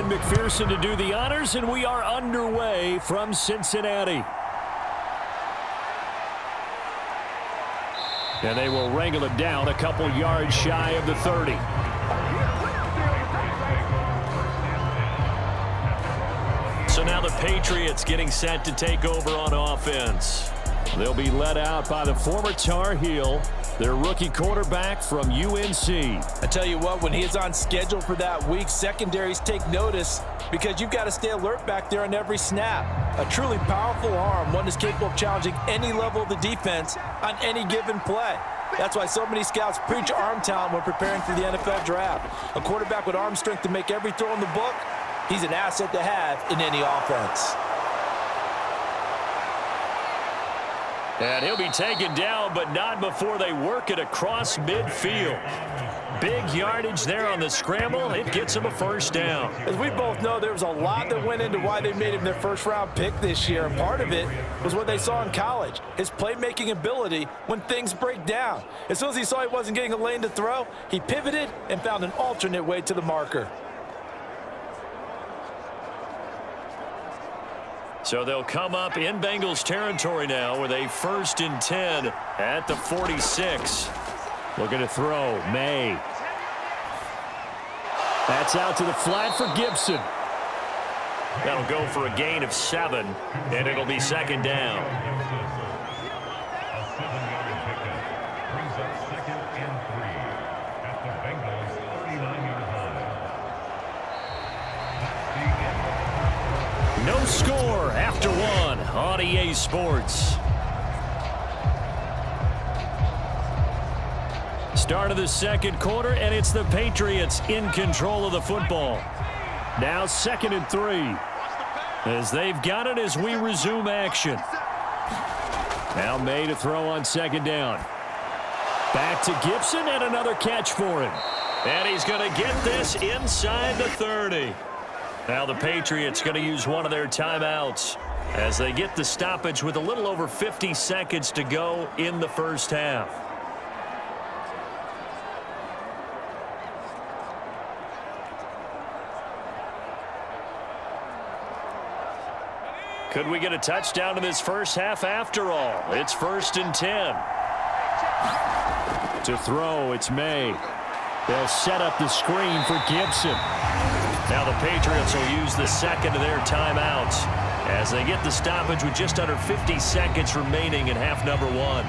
Evan McPherson to do the honors, and we are underway from Cincinnati. And they will wrangle it down a couple yards shy of the 30. So now the Patriots getting set to take over on offense. They'll be led out by the former Tar Heel, their rookie quarterback from UNC. I tell you what, when he is on schedule for that week, secondaries take notice because you've got to stay alert back there on every snap. A truly powerful arm, one that's capable of challenging any level of the defense on any given play. That's why so many scouts preach arm talent when preparing for the NFL draft. A quarterback with arm strength to make every throw in the book, he's an asset to have in any offense. And he'll be taken down, but not before they work it across midfield. Big yardage there on the scramble. It gets him a first down. As we both know, there was a lot that went into why they made him their first-round pick this year, and part of it was what they saw in college, his playmaking ability when things break down. As soon as he saw he wasn't getting a lane to throw, he pivoted and found an alternate way to the marker. So they'll come up in Bengals territory now with a 1st and 10 at the 46. Looking to throw, May. That's out to the flat for Gibson. That'll go for a gain of 7, and it'll be 2nd down. No score after 1 on EA Sports. Start of the second quarter, and it's the Patriots in control of the football. Now 2nd and 3. As they've got it as we resume action. Now May to throw on 2nd down. Back to Gibson, and another catch for him. And he's going to get this inside the 30. Now the Patriots going to use one of their timeouts as they get the stoppage with a little over 50 seconds to go in the first half. Could we get a touchdown in this first half after all? It's 1st and 10. To throw, it's May. They'll set up the screen for Gibson. Now the Patriots will use the second of their timeouts as they get the stoppage with just under 50 seconds remaining in half number 1.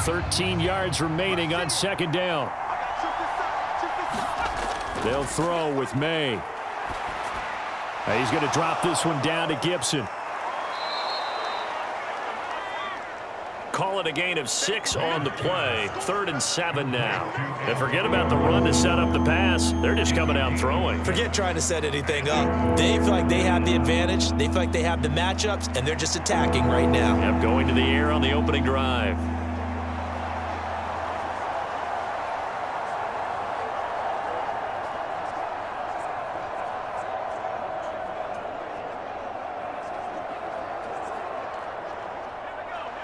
$13 yards remaining on 2nd down. They'll throw with May. He's going to drop this one down to Gibson. Call it a gain of 6 on the play. 3rd and 7 now. And forget about the run to set up the pass. They're just coming out throwing. Forget trying to set anything up. They feel like they have the advantage. They feel like they have the matchups, and they're just attacking right now. Yep, going to the air on the opening drive.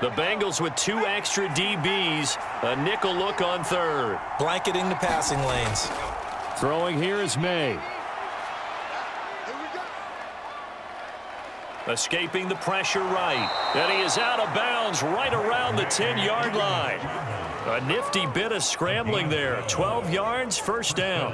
The Bengals with 2 extra DBs, a nickel look on 3rd. Blanketing the passing lanes. Throwing here is May. Escaping the pressure right. And he is out of bounds right around the 10-yard line. A nifty bit of scrambling there. 12 yards, 1st down.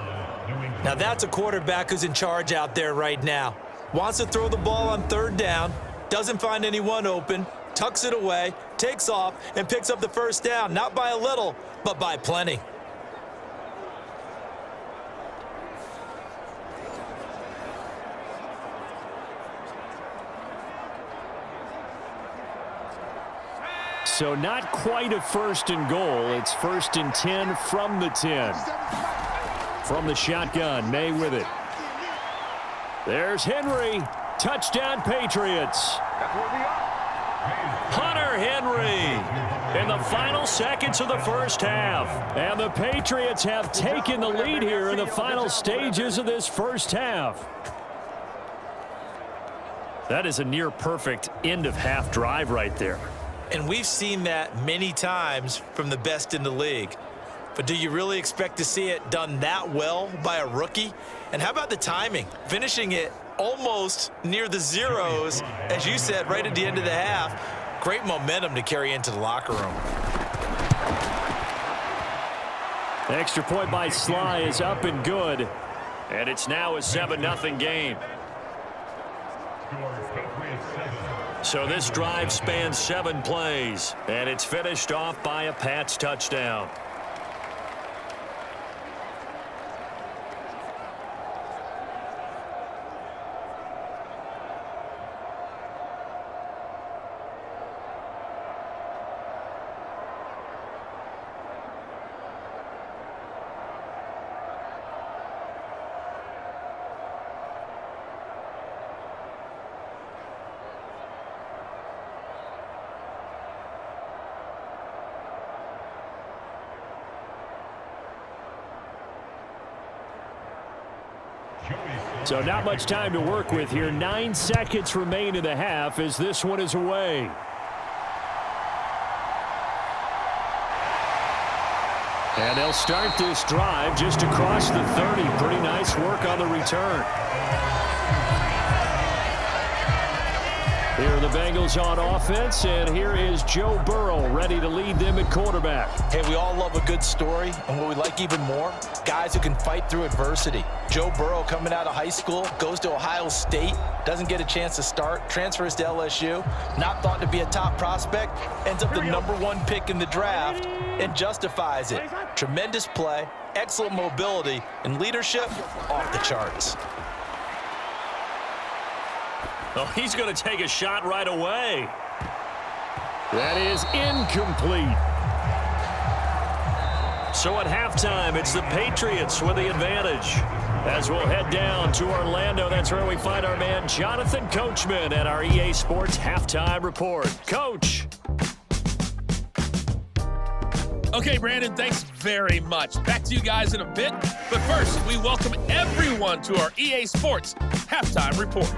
Now that's a quarterback who's in charge out there right now. Wants to throw the ball on 3rd down. Doesn't find anyone open. Tucks it away, takes off, and picks up the 1st down, not by a little, but by plenty. So not quite a 1st and goal. It's 1st and 10 from the 10. From the shotgun, May with it. There's Henry. Touchdown, Patriots. Hunter Henry in the final seconds of the first half. And the Patriots have taken the lead here in the final stages of this first half. That is a near-perfect end-of-half drive right there. And we've seen that many times from the best in the league. But do you really expect to see it done that well by a rookie? And how about the timing? Finishing it almost near the zeros, as you said, right at the end of the half. Great momentum to carry into the locker room. The extra point by Sly is up and good. And it's now a 7-0 game. So this drive spans 7 plays, and it's finished off by a Pats touchdown. So not much time to work with here. 9 seconds remain in the half as this one is away. And they'll start this drive just across the 30. Pretty nice work on the return. Here are the Bengals on offense, and here is Joe Burrow ready to lead them at quarterback. Hey, we all love a good story, and what we like even more, guys who can fight through adversity. Joe Burrow coming out of high school, goes to Ohio State, doesn't get a chance to start, transfers to LSU, not thought to be a top prospect, ends up the #1 pick in the draft, and justifies it. Tremendous play, excellent mobility, and leadership off the charts. Oh, he's going to take a shot right away. That is incomplete. So at halftime, it's the Patriots with the advantage. As we'll head down to Orlando, that's where we find our man Jonathan Coachman at our EA Sports Halftime Report. Coach. Okay, Brandon, thanks very much. Back to you guys in a bit. But first, we welcome everyone to our EA Sports Halftime Report.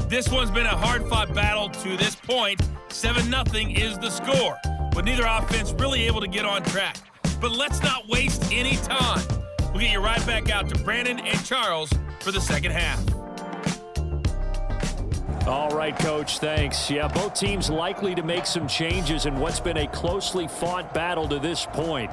This one's been a hard-fought battle to this point. 7-0 is the score, with neither offense really able to get on track. But let's not waste any time. We'll get you right back out to Brandon and Charles for the second half. All right, Coach, thanks. Yeah, both teams likely to make some changes in what's been a closely fought battle to this point.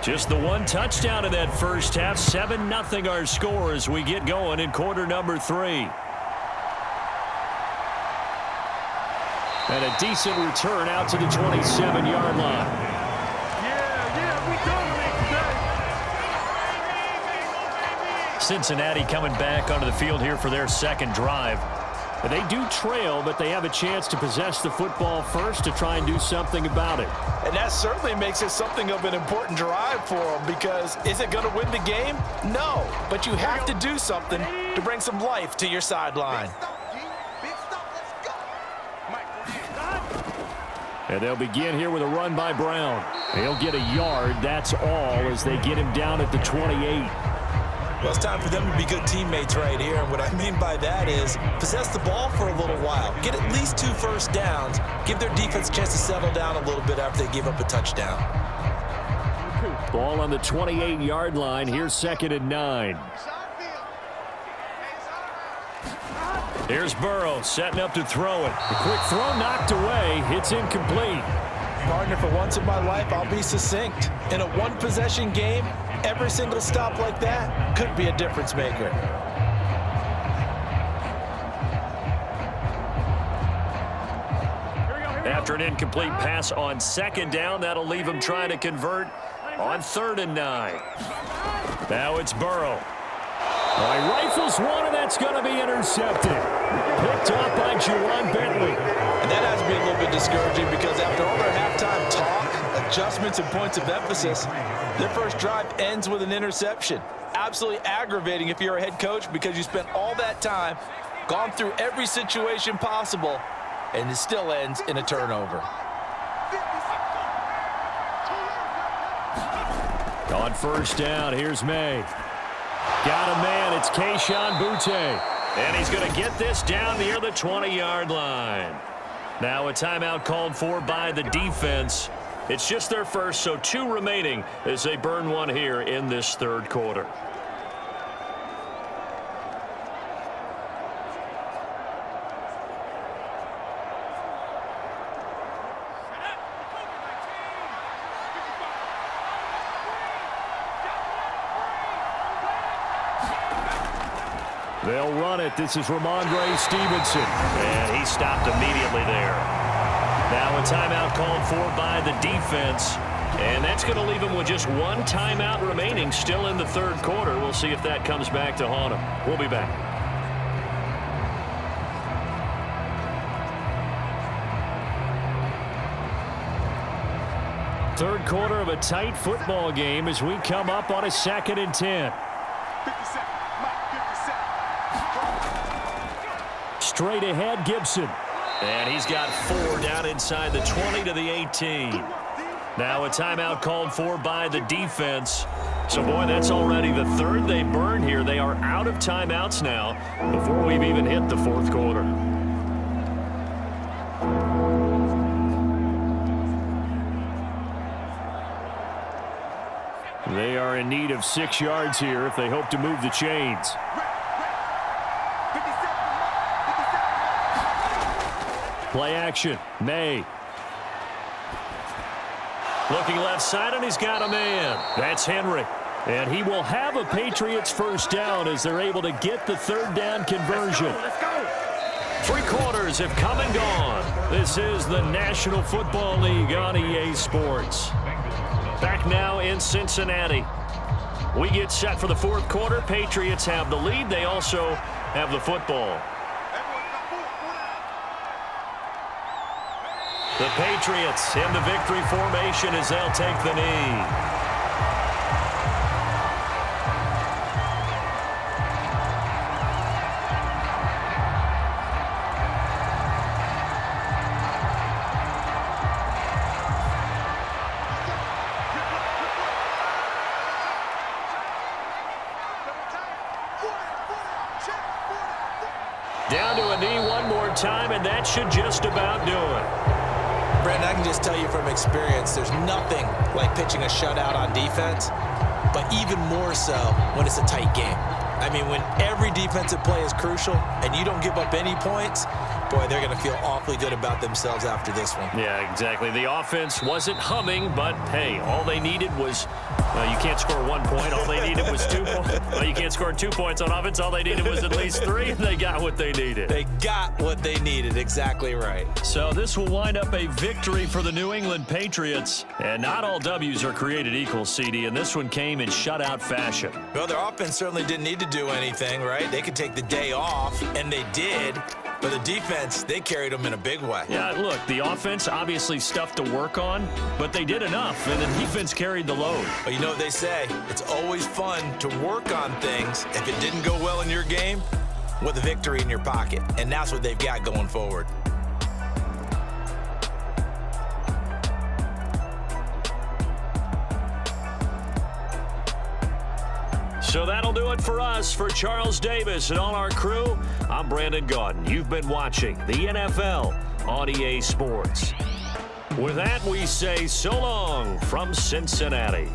Just the one touchdown in that first half. 7-0 our score as we get going in quarter number 3. And a decent return out to the 27-yard line. Cincinnati coming back onto the field here for their second drive. They do trail, but they have a chance to possess the football first to try and do something about it. And that certainly makes it something of an important drive for them, because is it going to win the game? No, but you have to do something to bring some life to your sideline. And they'll begin here with a run by Brown. He'll get a yard, that's all, as they get him down at the 28. Well, it's time for them to be good teammates right here. And what I mean by that is possess the ball for a little while. Get at least 2 first downs. Give their defense a chance to settle down a little bit after they give up a touchdown. Ball on the 28-yard line. Here's 2nd and 9. Here's Burrow setting up to throw it. The quick throw knocked away. It's incomplete. Partner, for once in my life, I'll be succinct. In a one-possession game, every single stop like that could be a difference maker. After an incomplete pass on 2nd down, that'll leave him trying to convert On 3rd and 9. Now it's Burrow. Rifles one, and that's going to be intercepted. Picked off by Juwan Bentley. And that has to be a little bit discouraging because after all their halftime talk, adjustments, and points of emphasis, their first drive ends with an interception. Absolutely aggravating if you're a head coach because you spent all that time, gone through every situation possible, and it still ends in a turnover. On 1st down, here's May. Got a man, it's Kayshon Boutte. And he's going to get this down near the 20-yard line. Now a timeout called for by the defense. It's just their first, so 2 remaining as they burn one here in this 3rd quarter. They'll run it. This is Ramondre Stevenson. And he stopped immediately there. Now a timeout called for by the defense. And that's going to leave him with just 1 timeout remaining still in the 3rd quarter. We'll see if that comes back to haunt him. We'll be back. Third quarter of a tight football game as we come up on a 2nd and 10. Straight ahead, Gibson. And he's got 4 down inside the 20 to the 18. Now a timeout called for by the defense. So, boy, that's already the 3rd they burn here. They are out of timeouts now before we've even hit the 4th quarter. They are in need of 6 yards here if they hope to move the chains. Play action. May. Looking left side, and he's got a man. That's Henry. And he will have a Patriots first down as they're able to get the 3rd down conversion. Let's go. 3 quarters have come and gone. This is the National Football League on EA Sports. Back now in Cincinnati. We get set for the 4th quarter. Patriots have the lead. They also have the football. The Patriots in the victory formation as they'll take the knee. Down to a knee one more time, and that should just about do it. Brandon, I can just tell you from experience, there's nothing like pitching a shutout on defense, but even more so when it's a tight game. I mean, when every defensive play is crucial and you don't give up any points, boy, they're going to feel awfully good about themselves after this one. Yeah, exactly. The offense wasn't humming, but, hey, all they needed was, you can't score 1 point. All they needed was 2 points. Well, you can't score 2 points on offense. All they needed was at least 3, and they got what they needed. They got what they needed. Exactly right. So this will wind up a victory for the New England Patriots. And not all W's are created equal, CD, and this one came in shutout fashion. Well, their offense certainly didn't need to do anything, right? They could take the day off, and they did. But the defense, they carried them in a big way. Yeah, look, the offense, obviously stuff to work on, but they did enough, and the defense carried the load. Well, you know what they say, it's always fun to work on things if it didn't go well in your game with a victory in your pocket, and that's what they've got going forward. So that'll do it for us. For Charles Davis and all our crew, I'm Brandon Gaudin. You've been watching the NFL on EA Sports. With that, we say so long from Cincinnati.